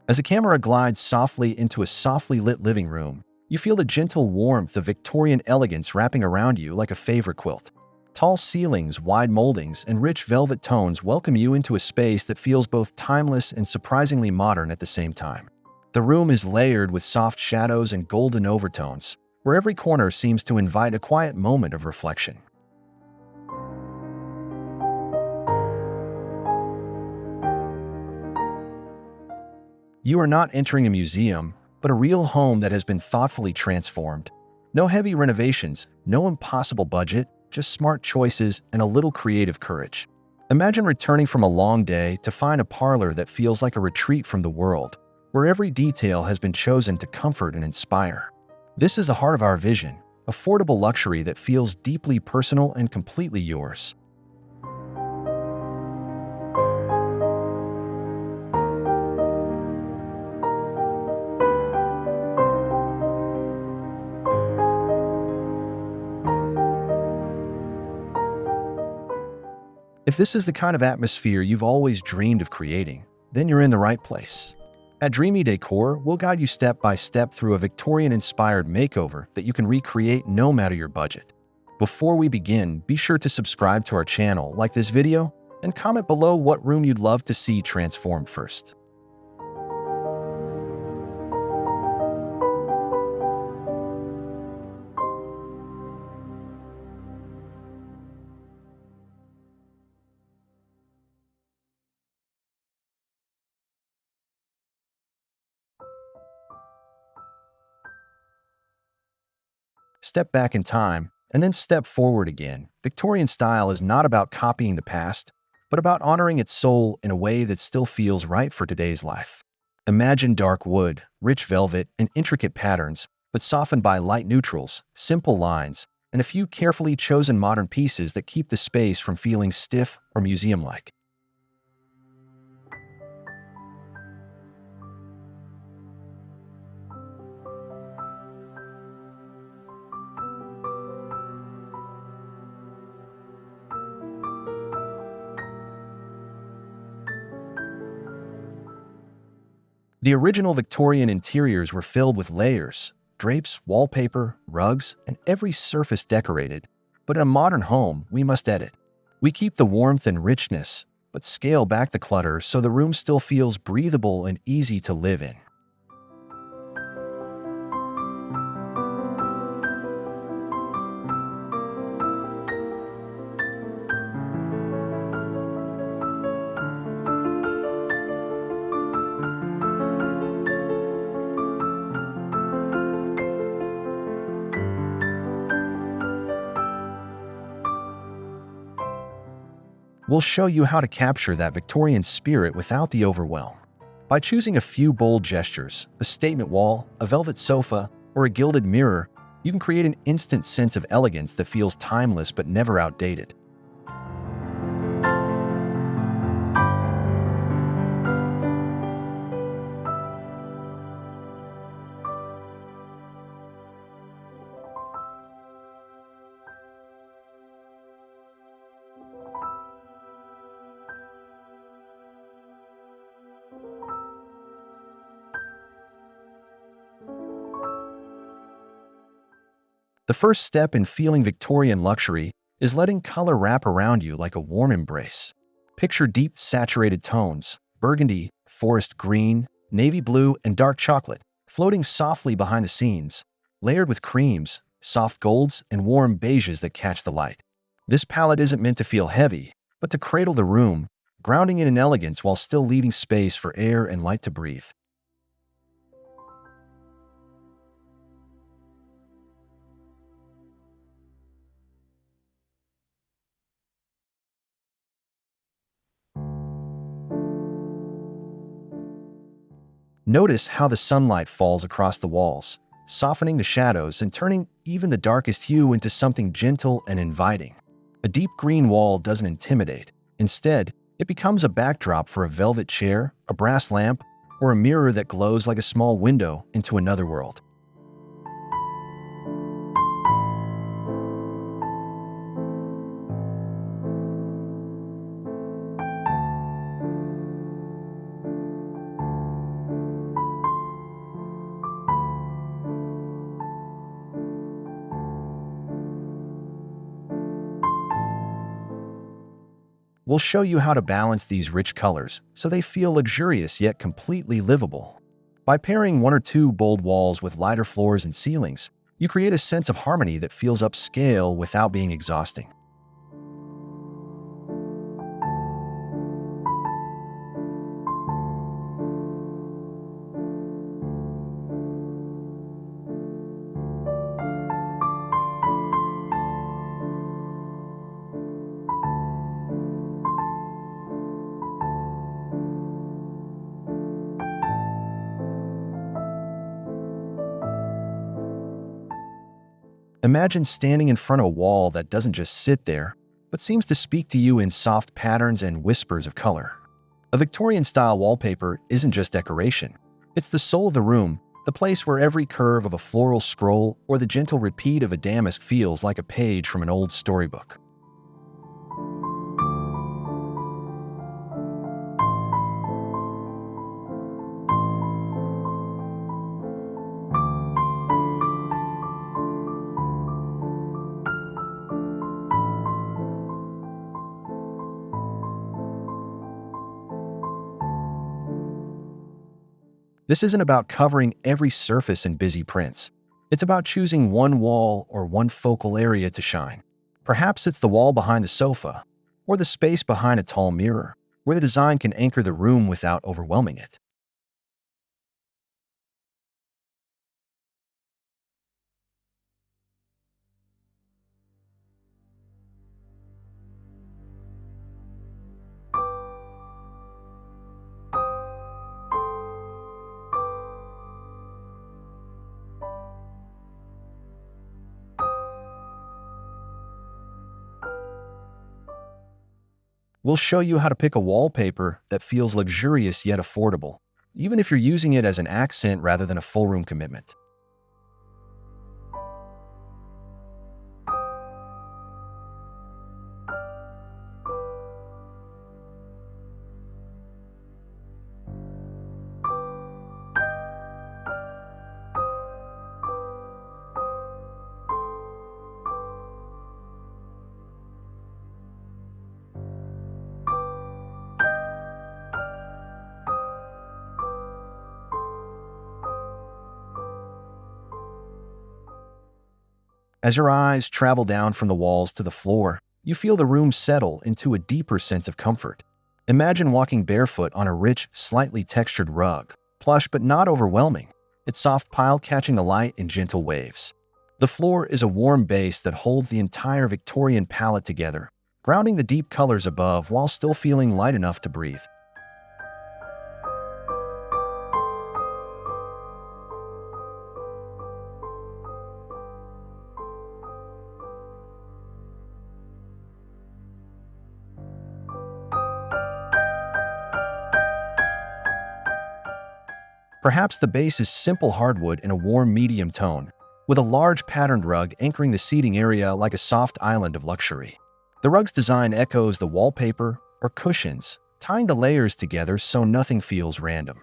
As the camera glides softly into a softly lit living room, you feel the gentle warmth of Victorian elegance wrapping around you like a favorite quilt. Tall ceilings, wide moldings, and rich velvet tones welcome you into a space that feels both timeless and surprisingly modern at the same time. The room is layered with soft shadows and golden overtones, where every corner seems to invite a quiet moment of reflection. You are not entering a museum, but a real home that has been thoughtfully transformed. No heavy renovations, no impossible budget, just smart choices and a little creative courage. Imagine returning from a long day to find a parlor that feels like a retreat from the world, where every detail has been chosen to comfort and inspire. This is the heart of our vision, affordable luxury that feels deeply personal and completely yours. If this is the kind of atmosphere you've always dreamed of creating, then you're in the right place. At Dreamy Decor, we'll guide you step by step through a Victorian-inspired makeover that you can recreate no matter your budget. Before we begin, be sure to subscribe to our channel, like this video, and comment below what room you'd love to see transformed first. Step back in time, and then step forward again. Victorian style is not about copying the past, but about honoring its soul in a way that still feels right for today's life. Imagine dark wood, rich velvet, and intricate patterns, but softened by light neutrals, simple lines, and a few carefully chosen modern pieces that keep the space from feeling stiff or museum-like. The original Victorian interiors were filled with layers, drapes, wallpaper, rugs, and every surface decorated. But in a modern home, we must edit. We keep the warmth and richness, but scale back the clutter so the room still feels breathable and easy to live in. We'll show you how to capture that Victorian spirit without the overwhelm. By choosing a few bold gestures, a statement wall, a velvet sofa, or a gilded mirror, you can create an instant sense of elegance that feels timeless but never outdated. The first step in feeling Victorian luxury is letting color wrap around you like a warm embrace. Picture deep, saturated tones, burgundy, forest green, navy blue, and dark chocolate, floating softly behind the scenes, layered with creams, soft golds, and warm beiges that catch the light. This palette isn't meant to feel heavy, but to cradle the room, grounding it in elegance while still leaving space for air and light to breathe. Notice how the sunlight falls across the walls, softening the shadows and turning even the darkest hue into something gentle and inviting. A deep green wall doesn't intimidate. Instead, it becomes a backdrop for a velvet chair, a brass lamp, or a mirror that glows like a small window into another world. We'll show you how to balance these rich colors so they feel luxurious yet completely livable. By pairing one or two bold walls with lighter floors and ceilings, you create a sense of harmony that feels upscale without being exhausting. Imagine standing in front of a wall that doesn't just sit there, but seems to speak to you in soft patterns and whispers of color. A Victorian-style wallpaper isn't just decoration. It's the soul of the room, the place where every curve of a floral scroll or the gentle repeat of a damask feels like a page from an old storybook. This isn't about covering every surface in busy prints. It's about choosing one wall or one focal area to shine. Perhaps it's the wall behind the sofa, or the space behind a tall mirror, where the design can anchor the room without overwhelming it. We'll show you how to pick a wallpaper that feels luxurious yet affordable, even if you're using it as an accent rather than a full room commitment. As your eyes travel down from the walls to the floor, you feel the room settle into a deeper sense of comfort. Imagine walking barefoot on a rich, slightly textured rug, plush but not overwhelming, its soft pile catching the light in gentle waves. The floor is a warm base that holds the entire Victorian palette together, grounding the deep colors above while still feeling light enough to breathe. Perhaps the base is simple hardwood in a warm medium tone, with a large patterned rug anchoring the seating area like a soft island of luxury. The rug's design echoes the wallpaper or cushions, tying the layers together so nothing feels random.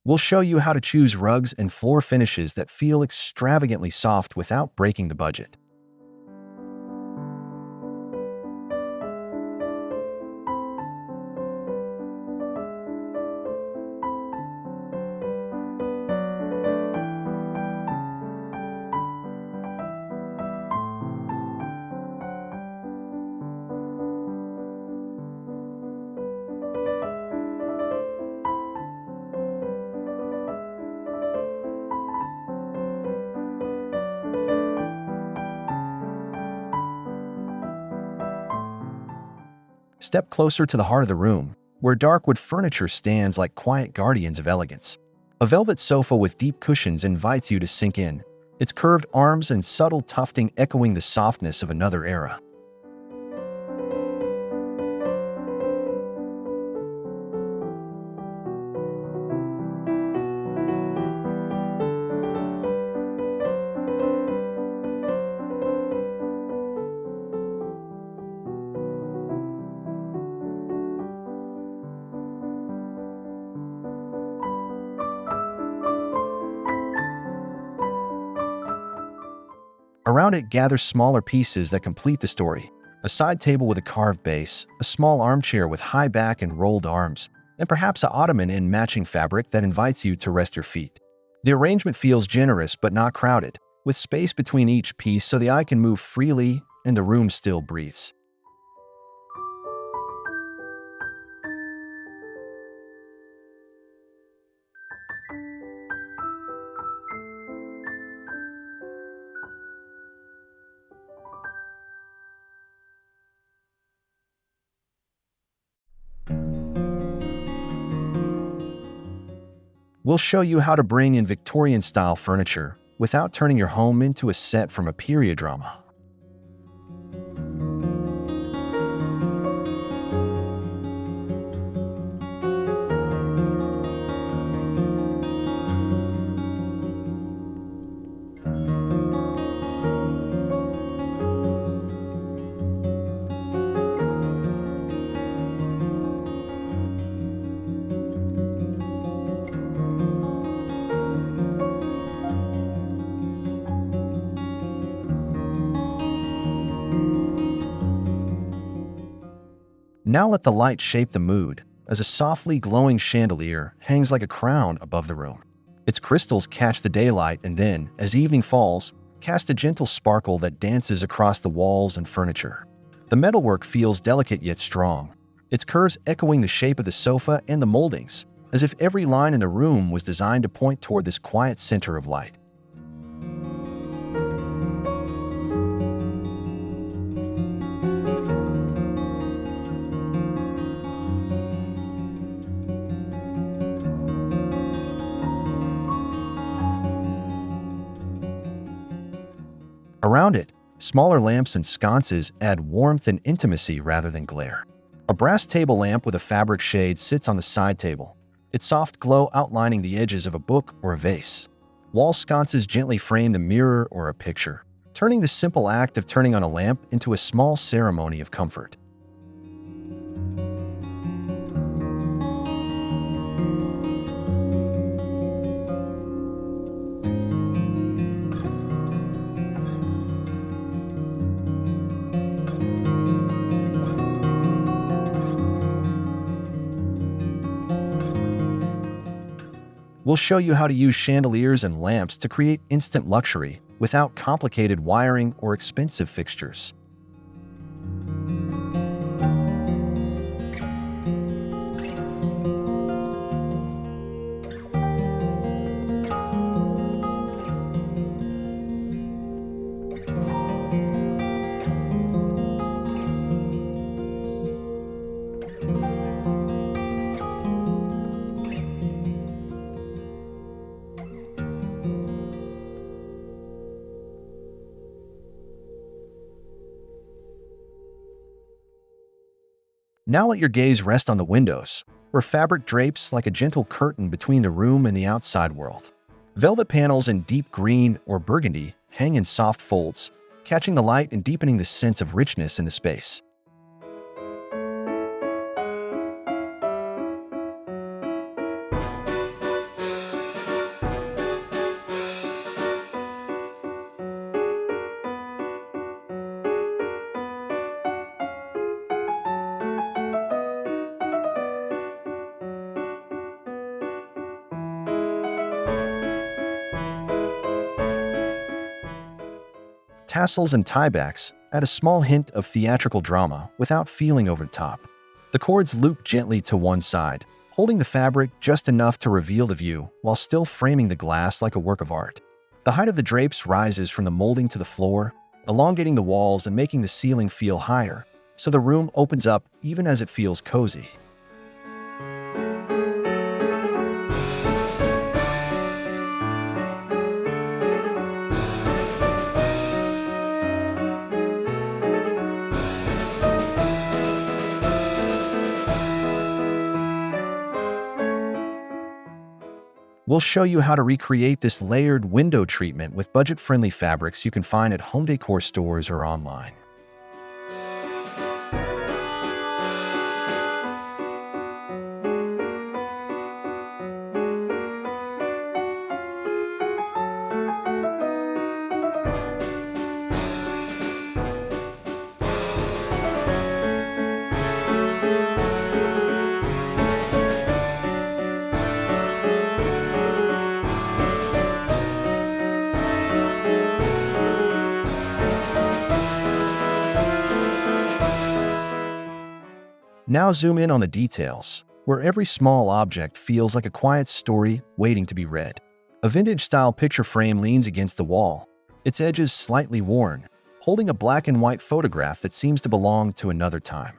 We'll show you how to choose rugs and floor finishes that feel extravagantly soft without breaking the budget. Step closer to the heart of the room, where dark wood furniture stands like quiet guardians of elegance. A velvet sofa with deep cushions invites you to sink in, its curved arms and subtle tufting echoing the softness of another era. Around it, gather smaller pieces that complete the story. A side table with a carved base, a small armchair with high back and rolled arms, and perhaps an ottoman in matching fabric that invites you to rest your feet. The arrangement feels generous but not crowded, with space between each piece so the eye can move freely and the room still breathes. We'll show you how to bring in Victorian-style furniture without turning your home into a set from a period drama. Now let the light shape the mood, as a softly glowing chandelier hangs like a crown above the room. Its crystals catch the daylight and then, as evening falls, cast a gentle sparkle that dances across the walls and furniture. The metalwork feels delicate yet strong, its curves echoing the shape of the sofa and the moldings, as if every line in the room was designed to point toward this quiet center of light. Around it, smaller lamps and sconces add warmth and intimacy rather than glare. A brass table lamp with a fabric shade sits on the side table, its soft glow outlining the edges of a book or a vase. Wall sconces gently frame the mirror or a picture, turning the simple act of turning on a lamp into a small ceremony of comfort. We'll show you how to use chandeliers and lamps to create instant luxury without complicated wiring or expensive fixtures. Now let your gaze rest on the windows, where fabric drapes like a gentle curtain between the room and the outside world. Velvet panels in deep green or burgundy hang in soft folds, catching the light and deepening the sense of richness in the space. Tassels and tiebacks add a small hint of theatrical drama without feeling over the top. The cords loop gently to one side, holding the fabric just enough to reveal the view while still framing the glass like a work of art. The height of the drapes rises from the molding to the floor, elongating the walls and making the ceiling feel higher, so the room opens up even as it feels cozy. We'll show you how to recreate this layered window treatment with budget-friendly fabrics you can find at home decor stores or online. Now zoom in on the details, where every small object feels like a quiet story waiting to be read. A vintage-style picture frame leans against the wall, its edges slightly worn, holding a black and white photograph that seems to belong to another time.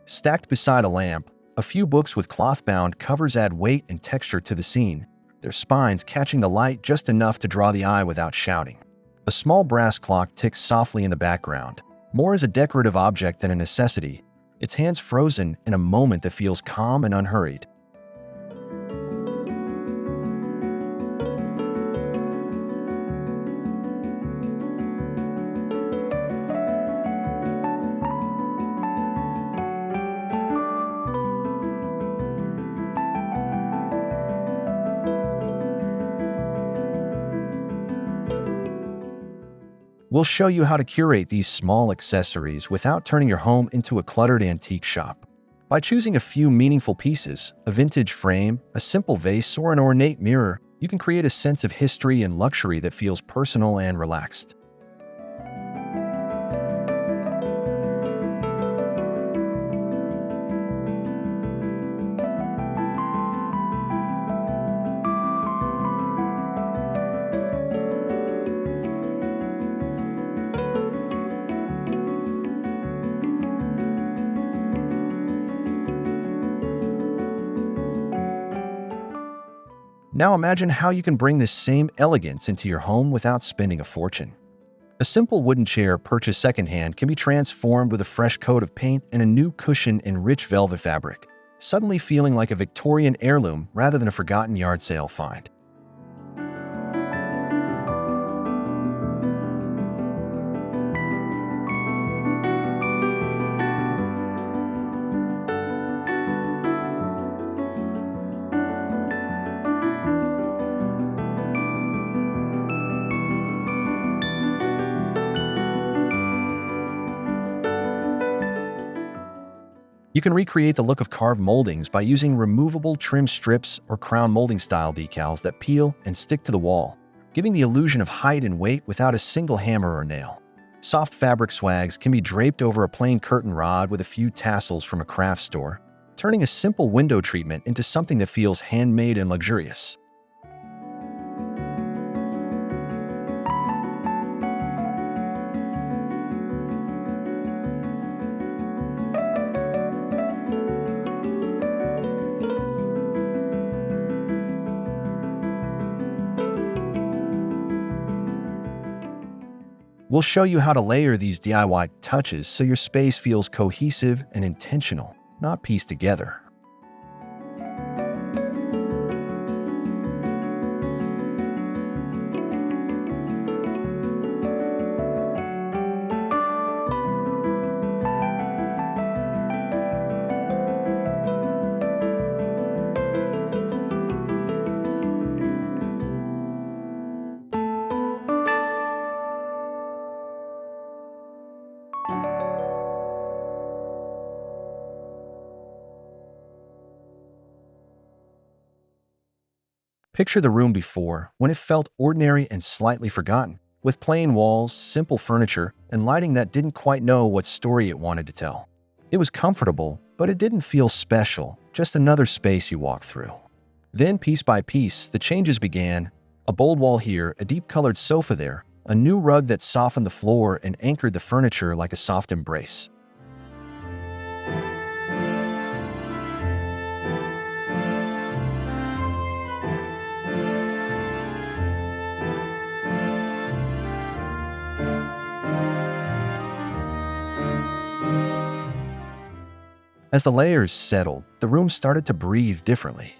Stacked beside a lamp, a few books with cloth-bound covers add weight and texture to the scene, their spines catching the light just enough to draw the eye without shouting. A small brass clock ticks softly in the background, more as a decorative object than a necessity, its hands frozen in a moment that feels calm and unhurried. We'll show you how to curate these small accessories without turning your home into a cluttered antique shop. By choosing a few meaningful pieces, a vintage frame, a simple vase, or an ornate mirror, you can create a sense of history and luxury that feels personal and relaxed. Now imagine how you can bring this same elegance into your home without spending a fortune. A simple wooden chair purchased secondhand can be transformed with a fresh coat of paint and a new cushion in rich velvet fabric, suddenly feeling like a Victorian heirloom rather than a forgotten yard sale find. You can recreate the look of carved moldings by using removable trim strips or crown molding style decals that peel and stick to the wall, giving the illusion of height and weight without a single hammer or nail. Soft fabric swags can be draped over a plain curtain rod with a few tassels from a craft store, turning a simple window treatment into something that feels handmade and luxurious. We'll show you how to layer these DIY touches so your space feels cohesive and intentional, not pieced together. Picture the room before, when it felt ordinary and slightly forgotten, with plain walls, simple furniture, and lighting that didn't quite know what story it wanted to tell. It was comfortable, but it didn't feel special, just another space you walked through. Then, piece by piece, the changes began. A bold wall here, a deep-colored sofa there, a new rug that softened the floor and anchored the furniture like a soft embrace. As the layers settled, the room started to breathe differently.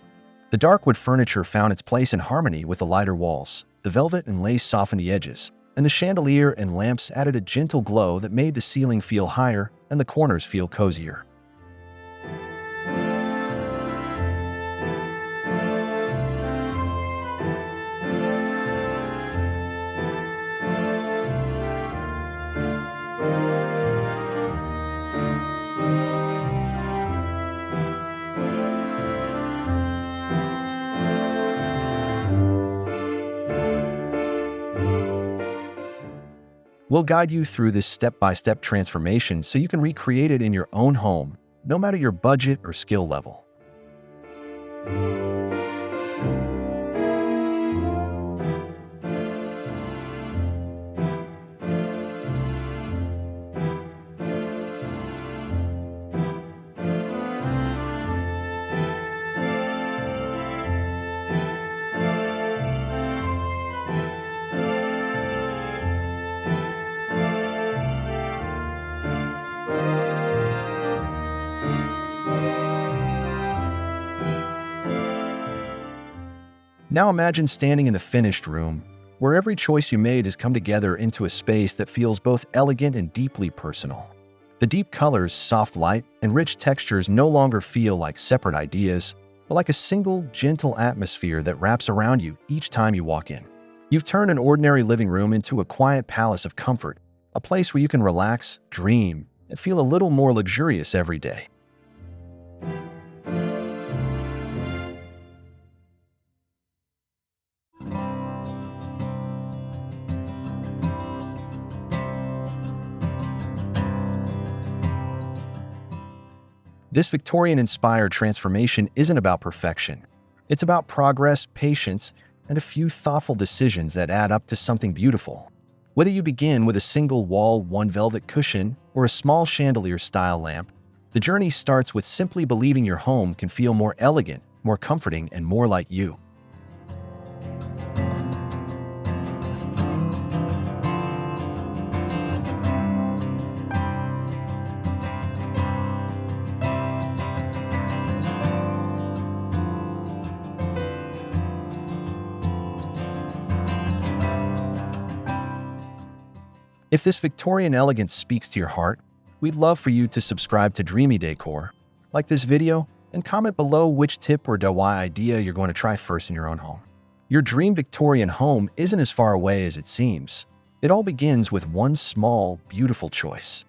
The dark wood furniture found its place in harmony with the lighter walls, the velvet and lace softened the edges, and the chandelier and lamps added a gentle glow that made the ceiling feel higher and the corners feel cozier. We'll guide you through this step-by-step transformation so you can recreate it in your own home, no matter your budget or skill level. Now imagine standing in the finished room, where every choice you made has come together into a space that feels both elegant and deeply personal. The deep colors, soft light, and rich textures no longer feel like separate ideas, but like a single, gentle atmosphere that wraps around you each time you walk in. You've turned an ordinary living room into a quiet palace of comfort, a place where you can relax, dream, and feel a little more luxurious every day. This Victorian-inspired transformation isn't about perfection. It's about progress, patience, and a few thoughtful decisions that add up to something beautiful. Whether you begin with a single wall, one velvet cushion, or a small chandelier-style lamp, the journey starts with simply believing your home can feel more elegant, more comforting, and more like you. If this Victorian elegance speaks to your heart, we'd love for you to subscribe to Dreamy Decor, like this video, and comment below which tip or DIY idea you're going to try first in your own home. Your dream Victorian home isn't as far away as it seems. It all begins with one small, beautiful choice.